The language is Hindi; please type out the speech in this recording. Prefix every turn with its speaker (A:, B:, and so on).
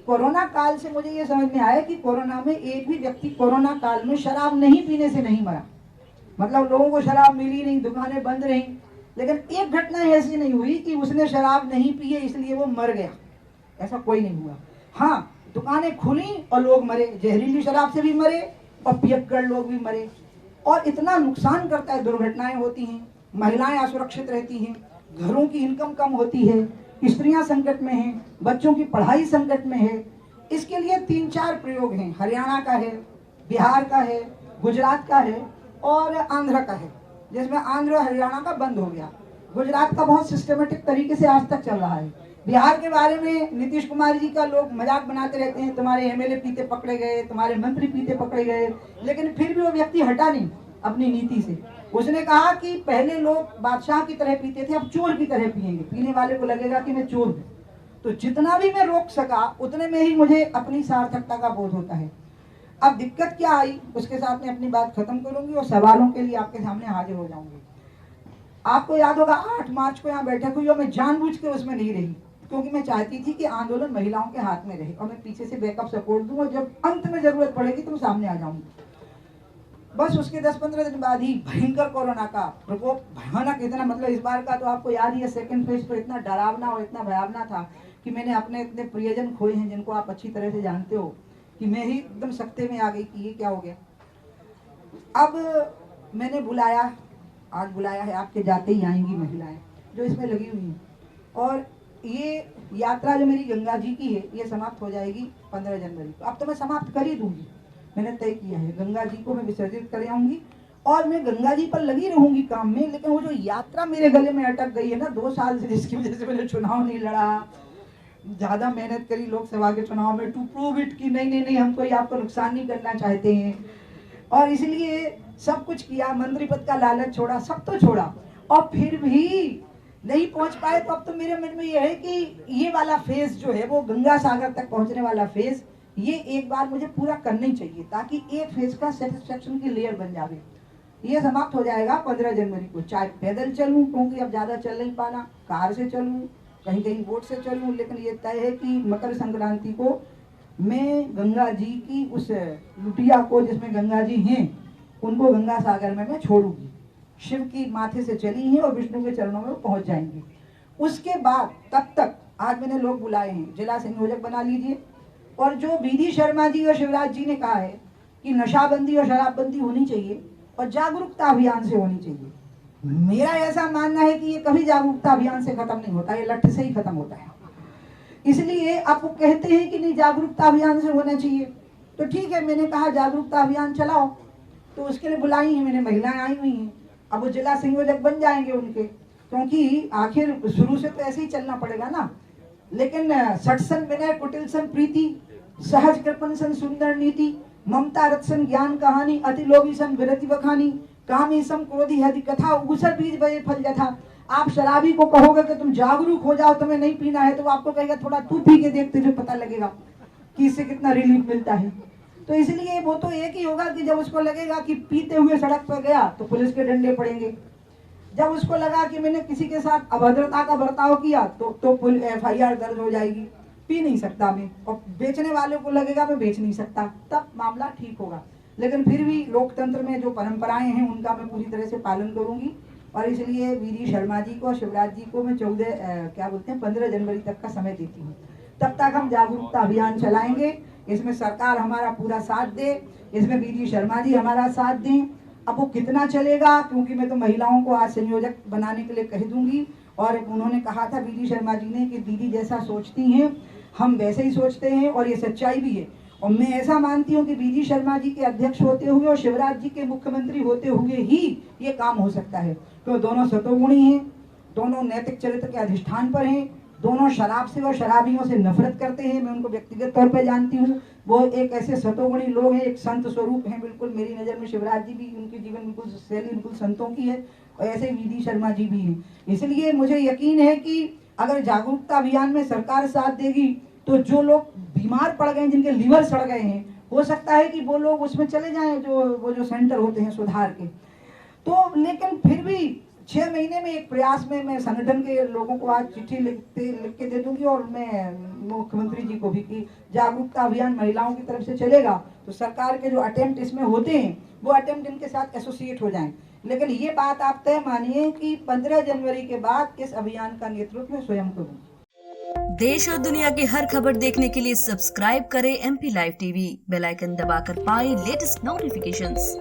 A: कोरोना काल से मुझे ये समझ में आया कि कोरोना में एक भी व्यक्ति कोरोना काल में शराब नहीं पीने से नहीं मरा। मतलब लोगों को शराब मिली नहीं, दुकानें बंद रहीं, लेकिन एक घटना ऐसी नहीं हुई कि उसने शराब नहीं पी है इसलिए वो मर गया, ऐसा कोई नहीं हुआ। हाँ, दुकानें खुली और लोग मरे, जहरीली शराब से भी मरे और पियक्कड़ लोग भी मरे। और इतना नुकसान करता है, दुर्घटनाएं होती हैं, महिलाएं असुरक्षित रहती हैं, घरों की इनकम कम होती है, स्त्रियां संकट में हैं, बच्चों की पढ़ाई संकट में है। इसके लिए 3-4 प्रयोग हैं। हरियाणा का है, बिहार का है, गुजरात का है और आंध्र का है, जिसमें आंध्र और हरियाणा का बंद हो गया। गुजरात का बहुत सिस्टमेटिक तरीके से आज तक चल रहा है। बिहार के बारे में नीतीश कुमार जी का लोग मजाक बनाते रहते हैं, तुम्हारे एमएलए पीते पकड़े गए, तुम्हारे मंत्री पीते पकड़े गए, लेकिन फिर भी वो व्यक्ति हटा नहीं अपनी नीति से। उसने कहा कि पहले लोग बादशाह की तरह पीते थे, अब चोर की तरह पिएंगे, पीने वाले को लगेगा कि मैं चोर हूँ। तो जितना भी मैं रोक सका उतने में ही मुझे अपनी सार्थकता का बोध होता है। अब दिक्कत क्या आई उसके साथ में अपनी बात खत्म करूंगी और सवालों के लिए आपके सामने हाजिर हो जाऊंगी। आपको याद होगा 8 मार्च को यहाँ बैठक हुई और मैं जानबूझ के उसमें नहीं रही, क्योंकि मैं चाहती थी कि आंदोलन महिलाओं के हाथ में रहे और मैं पीछे से बैकअप सपोर्ट दूं और जब अंत में जरूरत पड़ेगी तो मैं सामने आ जाऊंगी। बस उसके 10-15 दिन बाद ही भयंकर कोरोना का प्रकोप, भयानक इतना, मतलब इस बार का तो आपको याद ही है, सेकंड फेज तो इतना डरावना और इतना भयावना था कि मैंने अपने इतने प्रियजन खोए हैं जिनको आप अच्छी तरह से जानते हो, कि मैं ही एकदम सख्ते में आ गई कि ये क्या हो गया। अब मैंने बुलाया, आज बुलाया है, आपके जाते ही आएंगी महिलाएं जो इसमें लगी हुई हैं। और ये यात्रा जो मेरी गंगा जी की है ये समाप्त हो जाएगी 15 जनवरी को। अब तो मैं समाप्त कर ही दूंगी, मैंने तय किया है, गंगा जी को मैं विसर्जित कर आऊंगी और मैं गंगा जी पर लगी रहूंगी काम में। लेकिन वो जो यात्रा मेरे गले में अटक गई है ना 2 साल से, जिसकी वजह से मैंने चुनाव नहीं लड़ा, ज्यादा मेहनत करी लोकसभा के चुनाव में टू प्रूव इट कि नहीं हम कोई आपको नुकसान नहीं करना चाहते हैं, और इसलिए सब कुछ किया, मंत्री पद का लालच छोड़ा, सब तो छोड़ा, और फिर भी नहीं पहुंच पाए। तो अब तो मेरे मन में ये है कि ये वाला फेज जो है वो गंगा सागर तक पहुंचने वाला फेज, ये एक बार मुझे पूरा करना ही चाहिए ताकि एक फेज का सेटिस्फेक्शन की लेयर बन जाए। ये समाप्त हो जाएगा 15 जनवरी को, चाहे पैदल चलूं क्योंकि अब ज्यादा चल नहीं पाना, कार से चलूं, कहीं कहीं बोट से चलूं, लेकिन ये तय है कि मकर संक्रांति को मैं गंगा जी की उस लुटिया को, जिसमें गंगा जी हैं, उनको गंगा सागर में मैं छोड़ूंगी। शिव की माथे से चली हैं और विष्णु के चरणों में वो पहुंच जाएंगी। उसके बाद तब तक आज मैंने लोग बुलाए हैं, जिला संयोजक बना लीजिए। और जो बीडी शर्मा जी और शिवराज जी ने कहा है कि नशाबंदी और शराबबंदी होनी चाहिए और जागरूकता अभियान से होनी चाहिए, मेरा ऐसा मानना है कि ये कभी जागरूकता अभियान से खत्म नहीं होता, ये लठ से ही खत्म होता है। इसलिए आप कहते हैं कि नहीं जागरूकता अभियान से होना चाहिए, तो ठीक है, मैंने कहा जागरूकता अभियान चलाओ, तो उसके लिए बुलाई है मैंने, महिलाएं आई हुई हैं। अब वो जिला संयोजक बन जाएंगे उनके, क्योंकि आखिर शुरू से तो ऐसे ही चलना पड़ेगा ना। लेकिन सटसन विनय कुटिल सन प्रीति, सहज कृपन सन सुंदर नीति, ममता रत्सन ज्ञान कहानी, अति लोभी सन विरति बखानी, कामी सम क्रोधी हदि कथा, उगसर बीज बजे फल जथा। आप शराबी को कहोगे कि तुम जागरूक हो जाओ, तुम्हें नहीं पीना है, तो आपको कहेगा थोड़ा तू पी के देख, तुझे पता लगेगा कि इससे कितना रिलीफ मिलता है। तो इसलिए वो तो एक ही होगा कि जब उसको लगेगा कि पीते हुए सड़क पर गया तो पुलिस के डंडे पड़ेंगे, जब उसको लगा कि मैंने किसी के साथ अभद्रता का बर्ताव किया तो FIR दर्ज हो जाएगी, पी नहीं सकता मैं, और बेचने वाले को लगेगा मैं बेच नहीं सकता, तब मामला ठीक होगा। लेकिन फिर भी लोकतंत्र में जो परंपराएं हैं उनका मैं पूरी तरह से पालन करूंगी, और इसलिए वीडी शर्मा जी को, शिवराज जी को मैं 15 जनवरी तक का समय देती हूँ। तब तक हम जागरूकता अभियान चलाएंगे, इसमें सरकार हमारा पूरा साथ दे, इसमें वीडी शर्मा जी हमारा साथ दें। अब वो कितना चलेगा, क्योंकि मैं तो महिलाओं को आज संयोजक बनाने के लिए कह दूंगी, और उन्होंने कहा था वीडी शर्मा जी ने कि दीदी जैसा सोचती हैं हम वैसे ही सोचते हैं, और ये सच्चाई भी है। और मैं ऐसा मानती हूँ कि वीडी शर्मा जी के अध्यक्ष होते हुए और शिवराज जी के मुख्यमंत्री होते हुए ही ये काम हो सकता है, तो दोनों सतोगुणी हैं, दोनों नैतिक चरित्र के अधिष्ठान पर हैं, दोनों शराब से और शराबियों से नफरत करते हैं। मैं उनको व्यक्तिगत तौर पर जानती हूँ, वो एक ऐसे सतोगुणी लोग हैं, एक संत स्वरूप हैं बिल्कुल मेरी नज़र में। शिवराज जी भी, उनकी जीवन बिल्कुल शैली बिल्कुल संतों की है, और ऐसे वीडी शर्मा जी भी हैं। इसलिए मुझे यकीन है कि अगर जागरूकता अभियान में सरकार साथ देगी तो जो लोग बीमार पड़ गए, जिनके लीवर सड़ गए हैं, हो सकता है कि वो लोग उसमें चले जाएं, वो जो सेंटर होते हैं सुधार के। तो लेकिन फिर भी 6 महीने में एक प्रयास में मैं संगठन के लोगों को आज चिट्ठी लिख के दे दूंगी, और मैं मुख्यमंत्री जी को भी कि जागरूकता अभियान महिलाओं की तरफ से चलेगा तो सरकार के जो अटेम्प्ट इसमें होते हैं वो अटेम्प्ट इनके साथ एसोसिएट हो जाएं। लेकिन ये बात आप तय मानिए कि 15 जनवरी के बाद इस अभियान का नेतृत्व मैं स्वयं करूंगी।
B: देश और दुनिया की हर खबर देखने के लिए सब्सक्राइब करें MP live TV, bell icon दबाकर पाएं लेटेस्ट नोटिफिकेशंस।